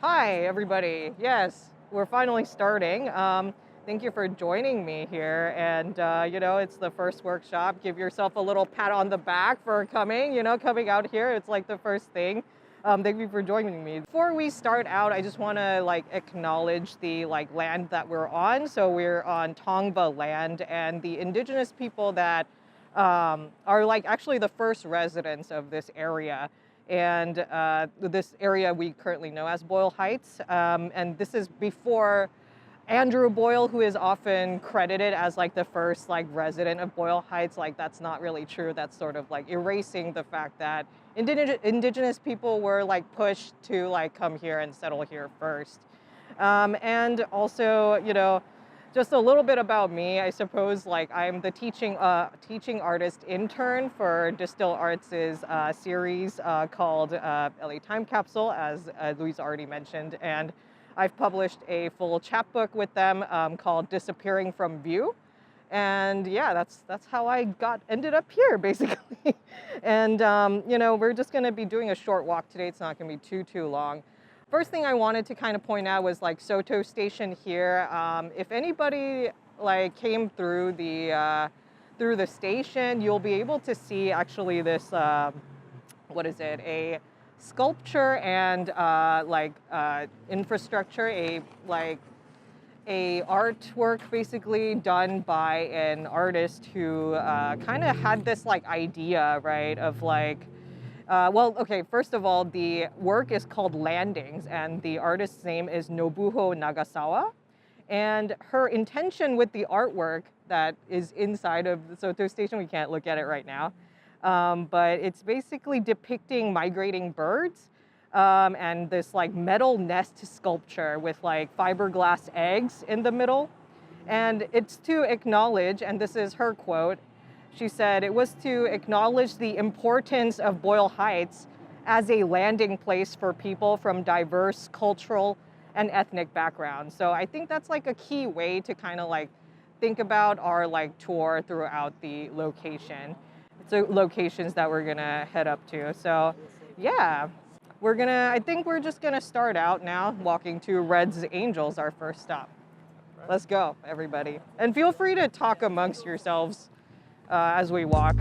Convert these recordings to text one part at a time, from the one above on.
Hi, everybody. Yes, we're finally starting. Thank you for joining me here. And, it's the first workshop. Give yourself a little pat on the back for coming, coming out here. It's like the first thing. Thank you for joining me. Before we start out, I just want to acknowledge the land that we're on. So we're on Tongva land, and the indigenous people that are actually the first residents of this area. And this area we currently know as Boyle Heights. And this is before Andrew Boyle, who is often credited as the first resident of Boyle Heights. That's not really true. That's sort of erasing the fact that indigenous people were pushed to come here and settle here first. And also, just a little bit about me. I suppose I'm the teaching artist intern for DSTL Arts' series called LA Time Capsule, as Louise already mentioned, and I've published a full chapbook with them called Disappearing from View. And yeah, that's how I ended up here basically. And we're just going to be doing a short walk today. It's not going to be too long. First thing I wanted to kind of point out was Soto Station here. If anybody came through the station, you'll be able to see actually this what is it? A sculpture and infrastructure, a artwork basically done by an artist who kind of had this idea, right, of first of all, the work is called Landings, and the artist's name is Nobuho Nagasawa. And her intention with the artwork that is inside of the Soto Station, we can't look at it right now, but it's basically depicting migrating birds and this metal nest sculpture with fiberglass eggs in the middle. And it's to acknowledge, and this is her quote, she said, it was to acknowledge the importance of Boyle Heights as a landing place for people from diverse cultural and ethnic backgrounds. So I think that's a key way to kind of think about our tour throughout the location. So locations that we're gonna head up to. So yeah, I think we're just gonna start out now walking to Red's Angels, our first stop. Let's go, everybody. And feel free to talk amongst yourselves as we walk,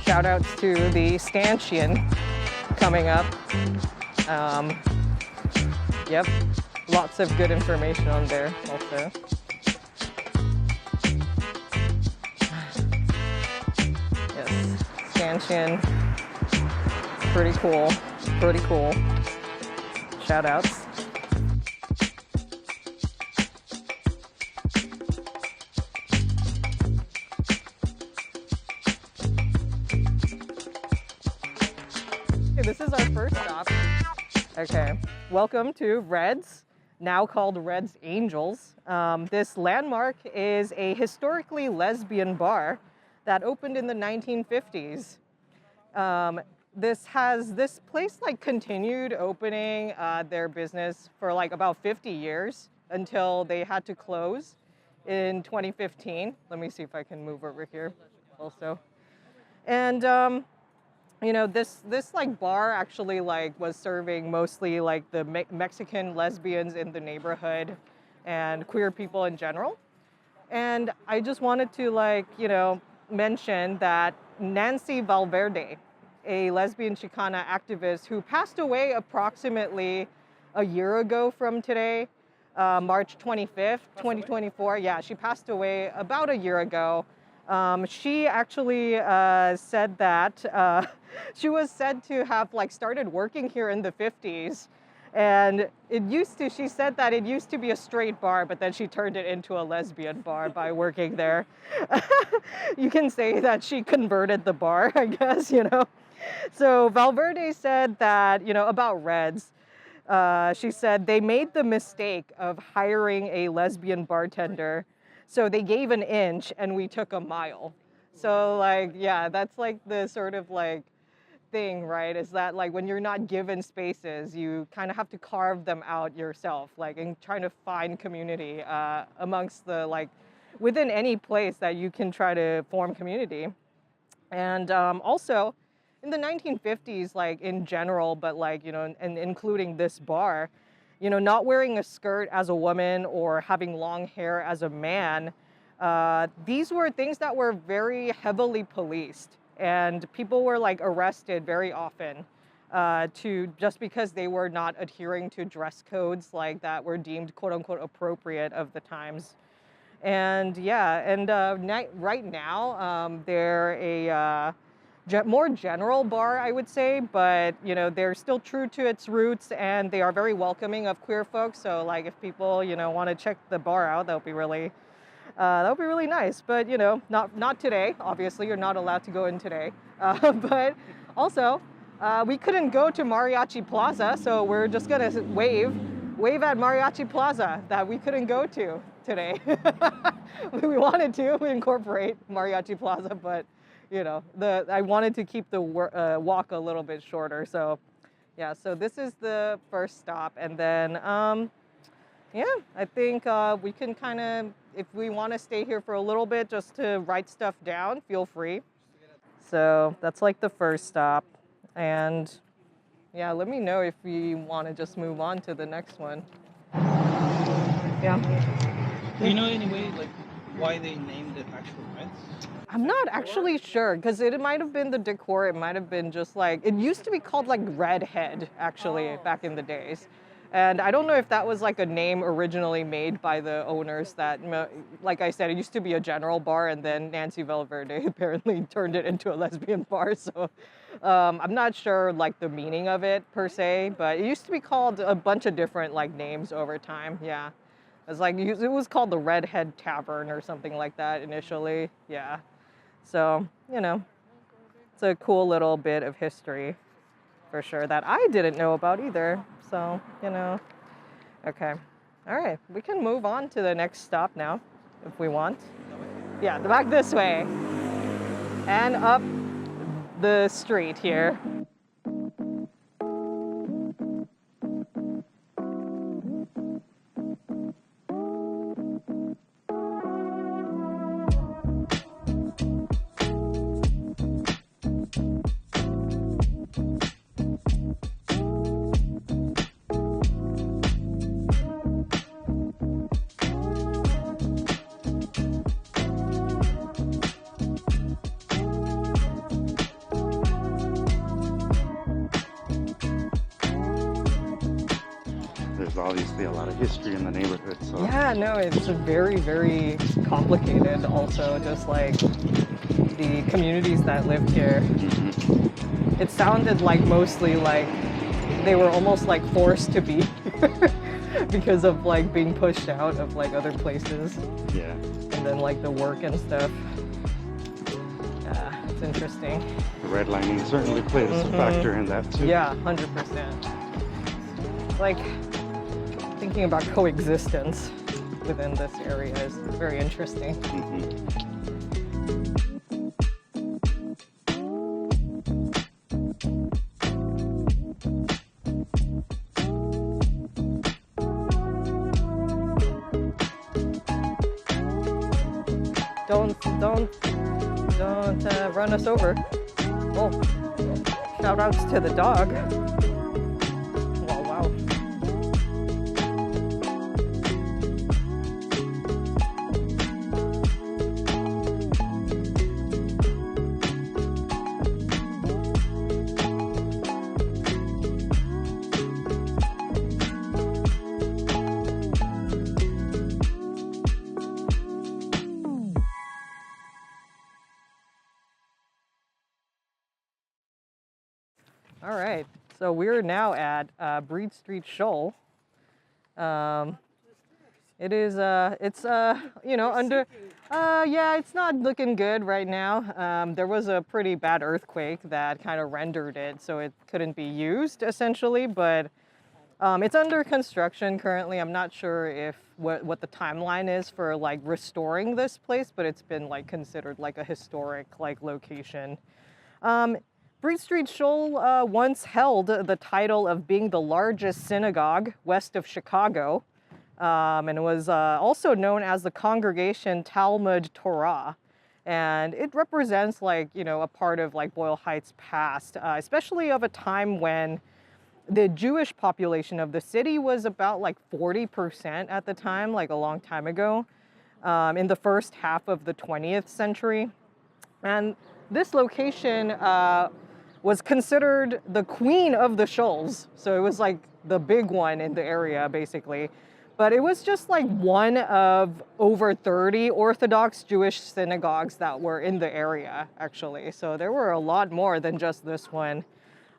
Shout outs to the stanchion coming up. Yep, lots of good information on there also. Yes, stanchion, pretty cool. Shout outs. This is our first stop. Okay, welcome to Red's, now called Red's Angels. This landmark is a historically lesbian bar that opened in the 1950s. This place continued opening their business for about 50 years until they had to close in 2015. Let me see if I can move over here also. And this bar actually was serving mostly the Mexican lesbians in the neighborhood and queer people in general. And I just wanted to mention that Nancy Valverde, a lesbian Chicana activist who passed away approximately a year ago from today, March 25th, 2024. Yeah, she passed away about a year ago. She actually said that she was said to have started working here in the 50s. And she said that it used to be a straight bar, but then she turned it into a lesbian bar by working there. You can say that she converted the bar, I guess, So Valverde said that, about Reds, she said they made the mistake of hiring a lesbian bartender. So they gave an inch and we took a mile. So like, yeah, that's like the sort of like thing, right? Is that like when you're not given spaces, you kind of have to carve them out yourself, like and trying to find community amongst the like within any place that you can try to form community. And also in the 1950s, like in general, but like, you know, and including this bar, you know, not wearing a skirt as a woman or having long hair as a man, these were things that were very heavily policed. And people were like arrested very often to just because they were not adhering to dress codes like that were deemed quote unquote appropriate of the times. And yeah, and right now they're a more general bar, I would say, but you know they're still true to its roots, and they are very welcoming of queer folks. So like, if people you know want to check the bar out, that would be really nice. But you know, not today. Obviously, you're not allowed to go in today. But also, we couldn't go to Mariachi Plaza, so we're just gonna wave at Mariachi Plaza that we couldn't go to today. We wanted to incorporate Mariachi Plaza, but you know, I wanted to keep the walk a little bit shorter. So yeah, so this is the first stop, and then yeah, I think we can kind of, if we want to stay here for a little bit just to write stuff down, feel free. So that's like the first stop, and yeah, let me know if you want to just move on to the next one. Yeah. Do you know any way, like, why they named it actual reds? I'm not actually sure, because it might have been the decor. It might have been just like, it used to be called like Redhead, actually, back in the days. And I don't know if that was like a name originally made by the owners that, like I said, it used to be a general bar, and then Nancy Valverde apparently turned it into a lesbian bar. So I'm not sure like the meaning of it per se, but it used to be called a bunch of different like names over time. Yeah. It was called the Redhead Tavern or something like that initially. Yeah. So, you know, it's a cool little bit of history for sure that I didn't know about either. So, you know, okay. All right, we can move on to the next stop now if we want. Yeah, back this way and up the street here. There's obviously a lot of history in the neighborhood, so Yeah, no, it's very, very complicated also, just like the communities that lived here. It sounded like mostly like they were almost like forced to be because of like being pushed out of like other places. yeah. And then like the work and stuff. Yeah, it's interesting. The redlining certainly plays a factor in that too. Yeah, 100%. Like thinking about coexistence within this area is very interesting. Don't run us over. Oh, shout outs to the dog. Wow, wow. All right, so we're now at Breed Street Shoal. It is, you know, yeah, it's not looking good right now. There was a pretty bad earthquake that kind of rendered it so it couldn't be used essentially, but it's under construction currently. I'm not sure if what the timeline is for like restoring this place, but it's been like considered like a historic like location. Breed Street Shoal once held the title of being the largest synagogue west of Chicago, and it was also known as the Congregation Talmud Torah. And it represents like, you know, a part of like Boyle Heights past, especially of a time when the Jewish population of the city was about like 40% at the time, like a long time ago, in the first half of the 20th century. And this location was considered the queen of the shoals. So it was like the big one in the area, basically. But it was just like one of over 30 Orthodox Jewish synagogues that were in the area, actually. So there were a lot more than just this one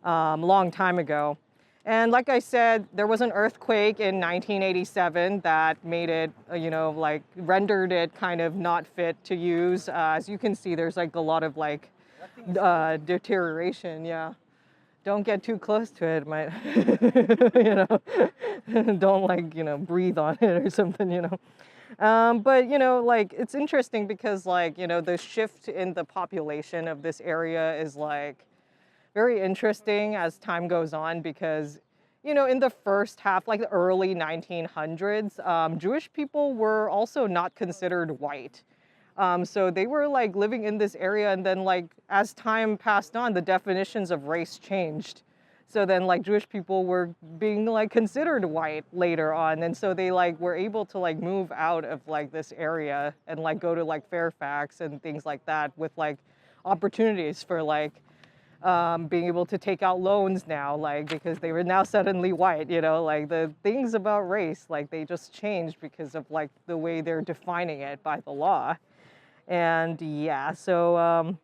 long time ago. And like I said, there was an earthquake in 1987 that made it, you know, like rendered it kind of not fit to use. As you can see, there's like a lot of like deterioration, yeah. Don't get too close to it, might, you know, don't like, you know, breathe on it or something, you know. But, you know, like, it's interesting because, like, you know, the shift in the population of this area is, like, very interesting as time goes on because, you know, in the first half, like the early 1900s, Jewish people were also not considered white. So they were like living in this area, and then like as time passed on, the definitions of race changed. So then like Jewish people were being like considered white later on, and so they like were able to like move out of like this area and like go to like Fairfax and things like that with like opportunities for like being able to take out loans now, like because they were now suddenly white, you know, like the things about race, like they just changed because of like the way they're defining it by the law. And yeah, so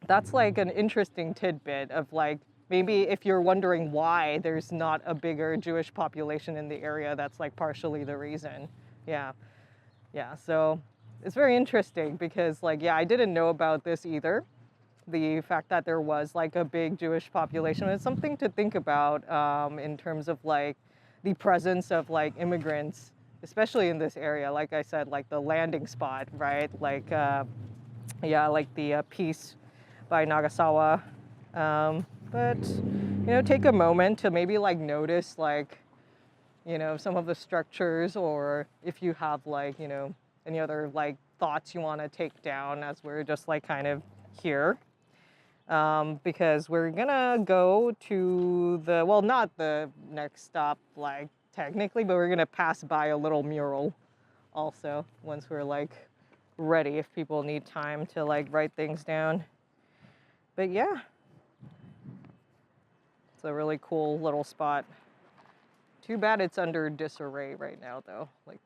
that's like an interesting tidbit of like, maybe if you're wondering why there's not a bigger Jewish population in the area, that's like partially the reason. Yeah, yeah, so it's very interesting because like, yeah, I didn't know about this either. The fact that there was like a big Jewish population. It's something to think about in terms of like the presence of like immigrants, especially in this area. Like I said, like the landing spot, right? Like, yeah, like the piece by Nagasawa. But, you know, take a moment to maybe like notice like, you know, some of the structures, or if you have like, you know, any other like thoughts you want to take down as we're just like kind of here. Because we're gonna go to the, well, not the next stop, like technically, but we're gonna pass by a little mural also once we're like ready, if people need time to like write things down. But yeah, it's a really cool little spot. Too bad it's under disarray right now though, like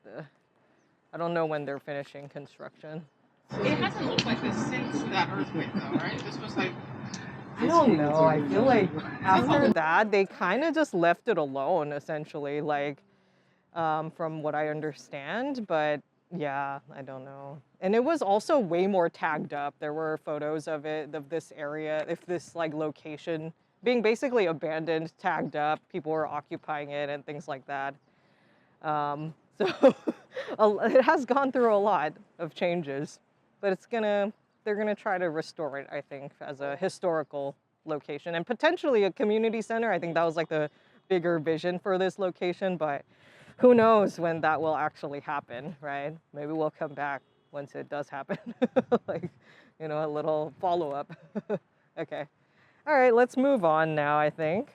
I don't know when they're finishing construction. It hasn't looked like this since that earthquake, though, right? This was like. I don't know. I feel like after that, they kind of just left it alone, essentially, like, from what I understand. But yeah, I don't know. And it was also way more tagged up. There were photos of it, of this area, if this like location being basically abandoned, tagged up, people were occupying it and things like that. So it has gone through a lot of changes, but they're gonna try to restore it, I think, as a historical location and potentially a community center. I think that was like the bigger vision for this location, but who knows when that will actually happen, right? Maybe we'll come back once it does happen, like, you know, a little follow-up. Okay. All right, let's move on now, I think.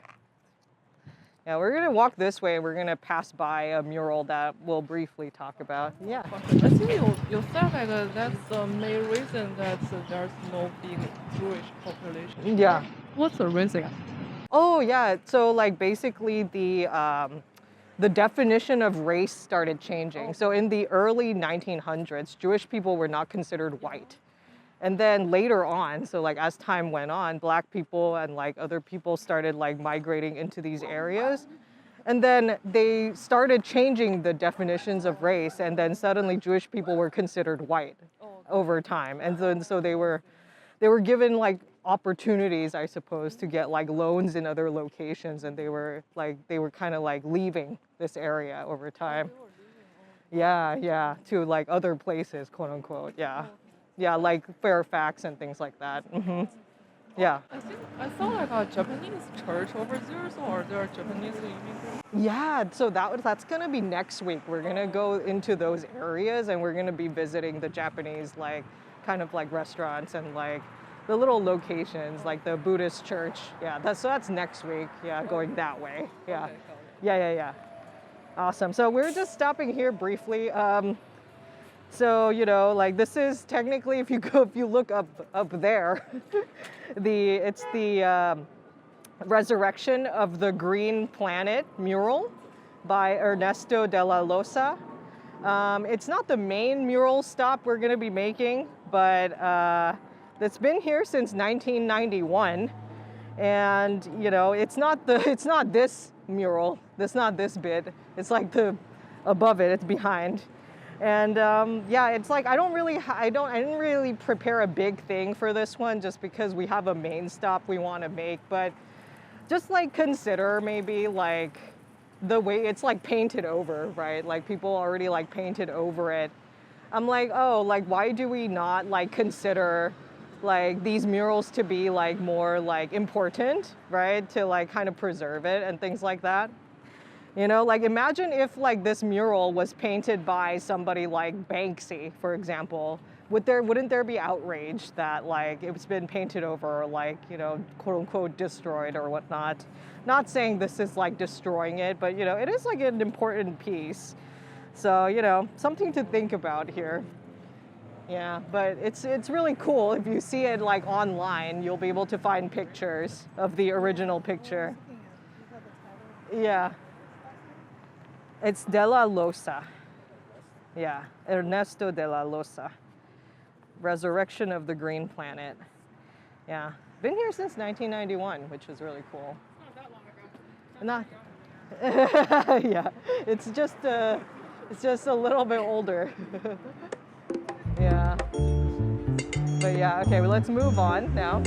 Yeah, we're gonna walk this way. We're gonna pass by a mural that we'll briefly talk about. Yeah. I think you said that that's the main reason that there's no big Jewish population. Yeah. What's the reason? Oh yeah. So like basically the definition of race started changing. So in the early 1900s, Jewish people were not considered white. And then later on, so like as time went on, Black people and like other people started like migrating into these areas. And then they started changing the definitions of race, and then suddenly Jewish people were considered white over time. And then so they were given like opportunities, I suppose, to get like loans in other locations, and they were kind of like leaving this area over time. Yeah, to like other places, quote unquote. Yeah. Yeah, like Fairfax and things like that. Yeah. I think I saw like a Japanese church over there, so are there Japanese immigrants? Yeah, so that's gonna be next week. We're gonna go into those areas and we're gonna be visiting the Japanese like kind of like restaurants and like the little locations like the Buddhist church. Yeah, that's next week. Yeah, going that way. Yeah. Okay, got it. Yeah. Awesome. So we're just stopping here briefly. So like this is technically, if you look up there, it's the Resurrection of the Green Planet mural by Ernesto de la Losa. It's not the main mural stop we're going to be making, but it's been here since 1991, and it's not this mural. It's not this bit. It's like the above it. It's behind. And yeah, it's like I didn't really prepare a big thing for this one just because we have a main stop we want to make, but just like consider maybe like the way it's like painted over, right? Like people already like painted over it. I'm like, oh, like why do we not like consider like these murals to be like more like important, right? To like kind of preserve it and things like that. Like imagine if like this mural was painted by somebody like Banksy, for example. Wouldn't there be outrage that like it's been painted over or like, quote unquote destroyed or whatnot? Not saying this is like destroying it, but it is like an important piece. So, something to think about here. Yeah, but it's really cool. If you see it like online, you'll be able to find pictures of the original picture. Yeah. It's de la Losa. Yeah, Ernesto de la Losa. Resurrection of the Green Planet. Yeah, been here since 1991, which is really cool. Not yeah, it's just a little bit older. Yeah. But yeah, okay, well, let's move on now.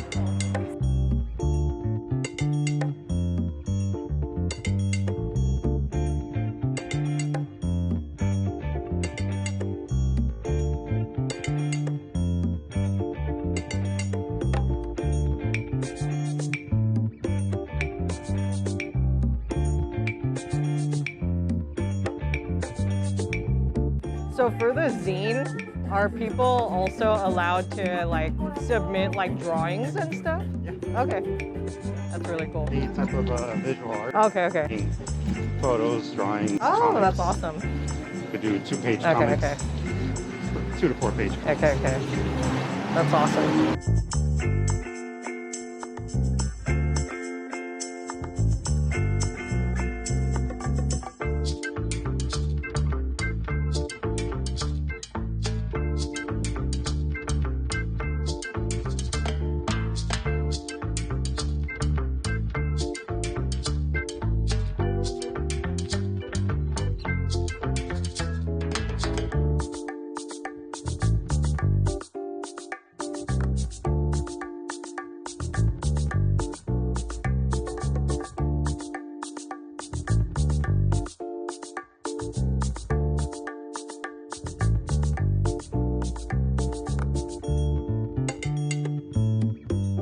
So for the zine, are people also allowed to like submit like drawings and stuff? Yeah. Okay, that's really cool. Any type of visual art. Okay. Photos, drawings, Oh, comics. that's awesome. You could do 2-page comics. Okay. 2 to 4 page comics. Okay. That's awesome.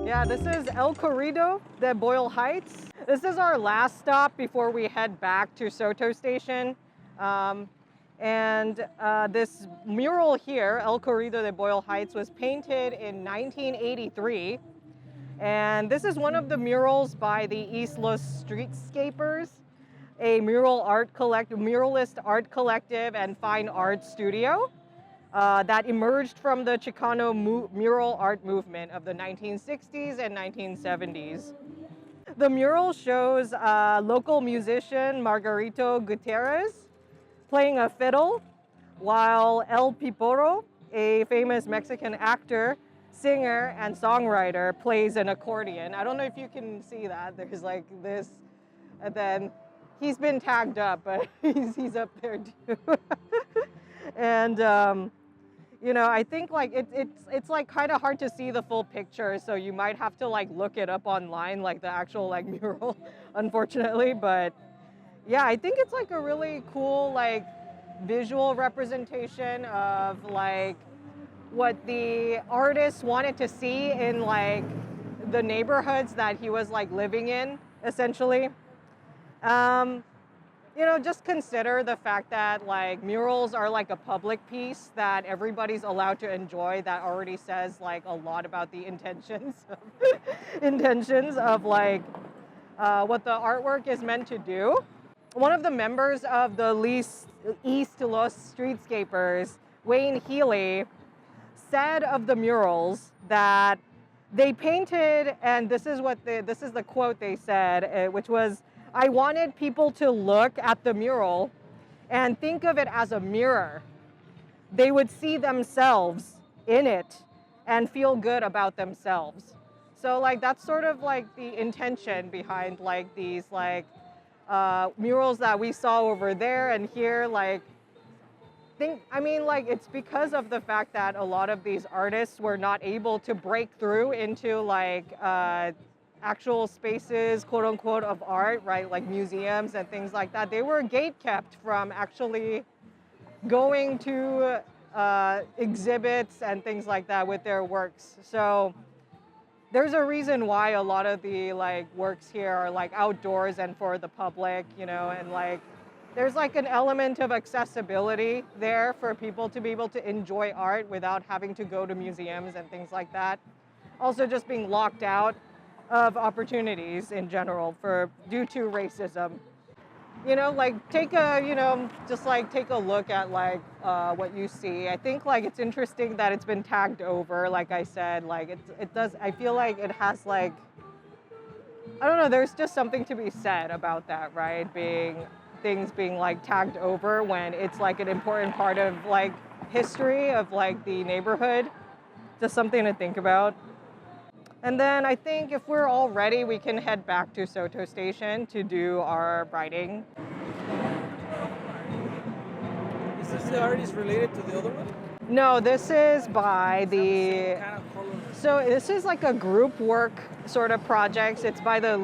Yeah, this is El Corrido de Boyle Heights. This is our last stop before we head back to Soto Station. This mural here, El Corrido de Boyle Heights, was painted in 1983. And this is one of the murals by the East Los Streetscapers, a muralist art collective and fine art studio that emerged from the Chicano mural art movement of the 1960s and 1970s. The mural shows local musician Margarito Gutierrez playing a fiddle, while El Piporo, a famous Mexican actor, singer, and songwriter, plays an accordion. I don't know if you can see that. There's like this, and then he's been tagged up, but he's up there too. And I think like it's like kind of hard to see the full picture, so you might have to like look it up online, like the actual like mural, unfortunately. But yeah, I think it's like a really cool like visual representation of like what the artist wanted to see in like the neighborhoods that he was like living in, essentially. You know, just consider the fact that like murals are like a public piece that everybody's allowed to enjoy. That already says like a lot about the intentions of like what the artwork is meant to do. One of the members of the East Los Streetscapers, Wayne Healy, said of the murals that they painted, and this is the quote they said, which was, "I wanted people to look at the mural and think of it as a mirror. They would see themselves in it and feel good about themselves." So like that's sort of like the intention behind like these like murals that we saw over there and here. Like it's because of the fact that a lot of these artists were not able to break through into like actual spaces, quote unquote, of art, right? Like museums and things like that. They were gate-kept from actually going to exhibits and things like that with their works. So there's a reason why a lot of the like works here are like outdoors and for the public, you know, and like there's like an element of accessibility there for people to be able to enjoy art without having to go to museums and things like that. Also just being locked out of opportunities in general due to racism. You know, like take a look at like what you see. I think like it's interesting that it's been tagged over, like I said, like I feel like it has like, I don't know, there's just something to be said about that, right? Things being like tagged over when it's like an important part of like history of like the neighborhood. Just something to think about. And then I think if we're all ready, we can head back to Soto Station to do our writing. Is this the artist related to the other one? No, this is by the... Kind of color. So this is like a group work sort of projects. It's by the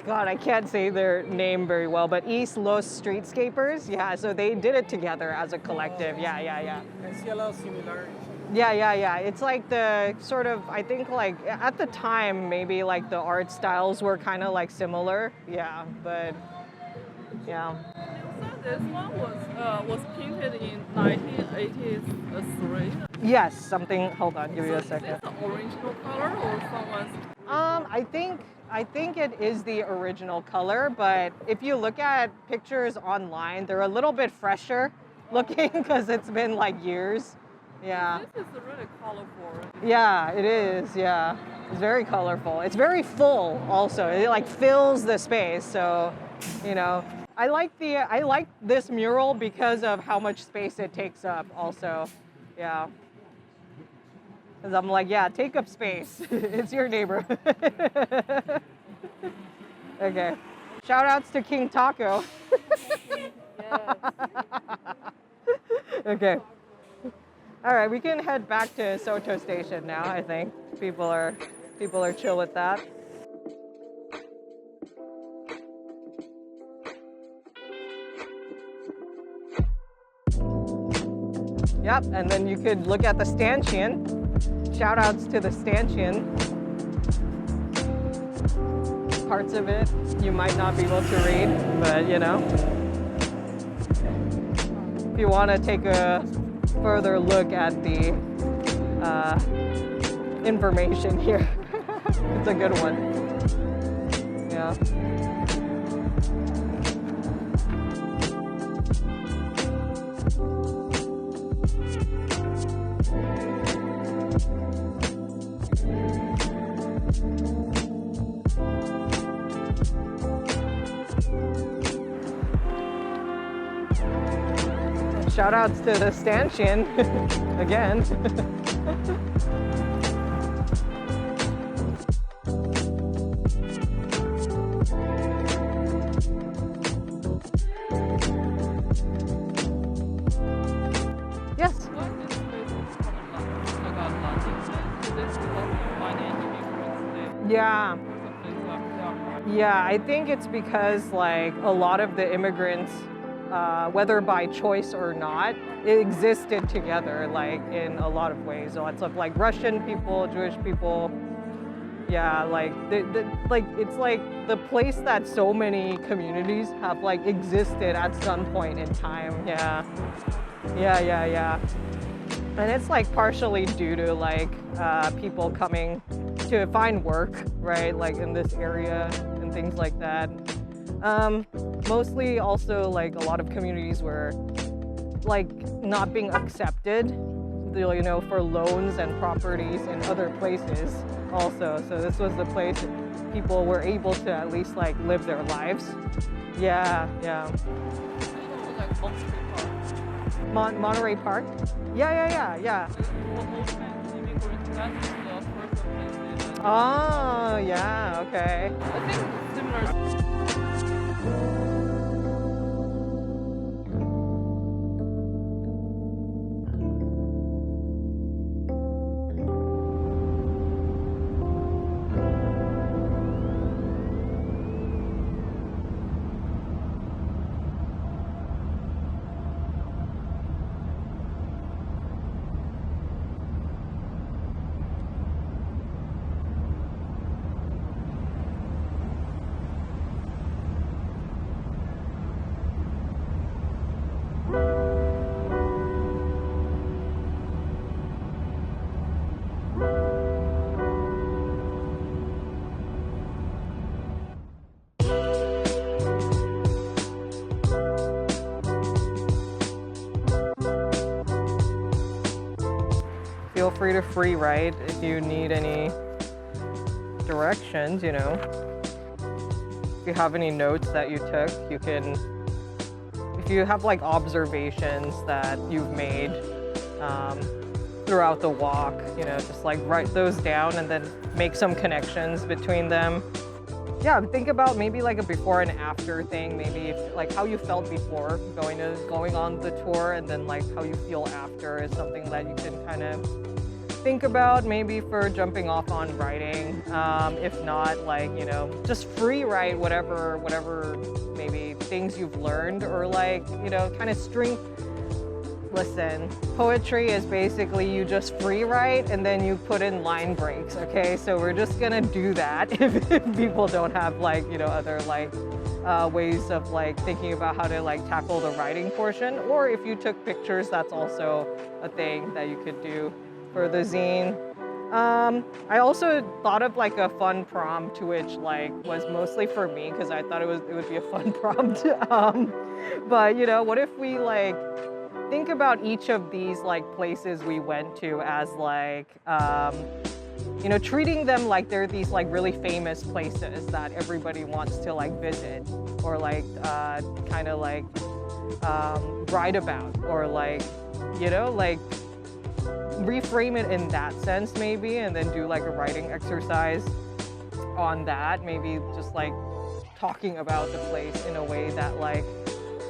God, I can't say their name very well, but East Los Streetscapers. Yeah, so they did it together as a collective. Yeah. I see a lot of similarities. Yeah. It's like the sort of, I think like at the time, maybe like the art styles were kind of like similar. Yeah, but yeah. So this one was painted in 1983. Yes, hold on, give me a second. Is this the original color or someone's? I think it is the original color, but if you look at pictures online, they're a little bit fresher looking because it's been like years. Yeah. This is really colorful. Yeah, it is. Yeah, it's very colorful. It's very full. Also, it like fills the space. So, you know, I like this mural because of how much space it takes up. Also, yeah. Because I'm like, yeah, take up space. It's your neighborhood. Okay. Shout outs to King Taco. Yes. Okay. All right, we can head back to Soto Station now, I think. People are chill with that. Yep, and then you could look at the stanchion. Shout outs to the stanchion. Parts of it you might not be able to read, but you know. If you want to take a further look at the information here. It's a good one. Yeah. Shout outs to the stanchion again. Yes. What is this place like a landing place? Is this because you find any immigrants there? Yeah. Or something like that? Yeah, I think it's because like a lot of the immigrants whether by choice or not, it existed together, like in a lot of ways. Lots of like Russian people, Jewish people. Yeah, like like it's like the place that so many communities have like existed at some point in time. Yeah, yeah. And it's like partially due to like people coming to find work, right? Like in this area and things like that. Mostly also like a lot of communities were like not being accepted, you know, for loans and properties in other places also. So this was the place people were able to at least like live their lives. Yeah. Like Monterey Park? Yeah. Oh, yeah, okay. I think similar. Feel free to free write if you need any directions, you know. If you have any notes that you took, you can, if you have like observations that you've made throughout the walk, you know, just like write those down and then make some connections between them. Yeah, think about maybe like a before and after thing, maybe if, like how you felt before going on the tour, and then like how you feel after is something that you can kind of think about maybe for jumping off on writing. If not, like, you know, just free write whatever maybe things you've learned, or like, you know, kind of string. Listen, poetry is basically you just free write and then you put in line breaks, okay? So we're just gonna do that if people don't have like, you know, other like ways of like thinking about how to like tackle the writing portion. Or if you took pictures, that's also a thing that you could do for the zine. I also thought of like a fun prompt, which like was mostly for me because I thought it would be a fun prompt. But you know, what if we like think about each of these like places we went to as like, you know, treating them like they're these like really famous places that everybody wants to like visit, or like kind of like write about, or like, you know, like reframe it in that sense maybe, and then do like a writing exercise on that. Maybe just like talking about the place in a way that like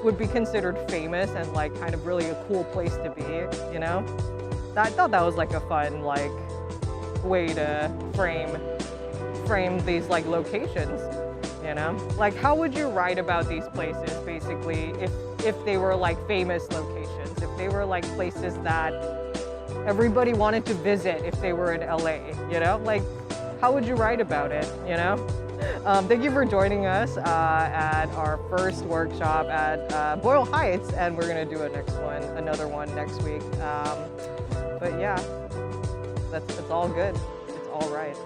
would be considered famous and like kind of really a cool place to be, you know? I thought that was like a fun like way to frame these like locations, you know? Like how would you write about these places basically if they were like famous locations, if they were like places that everybody wanted to visit if they were in LA, you know? Like how would you write about it, you know? Thank you for joining us at our first workshop at Boyle Heights, and we're gonna do another one next week. But yeah, it's all good. It's all right.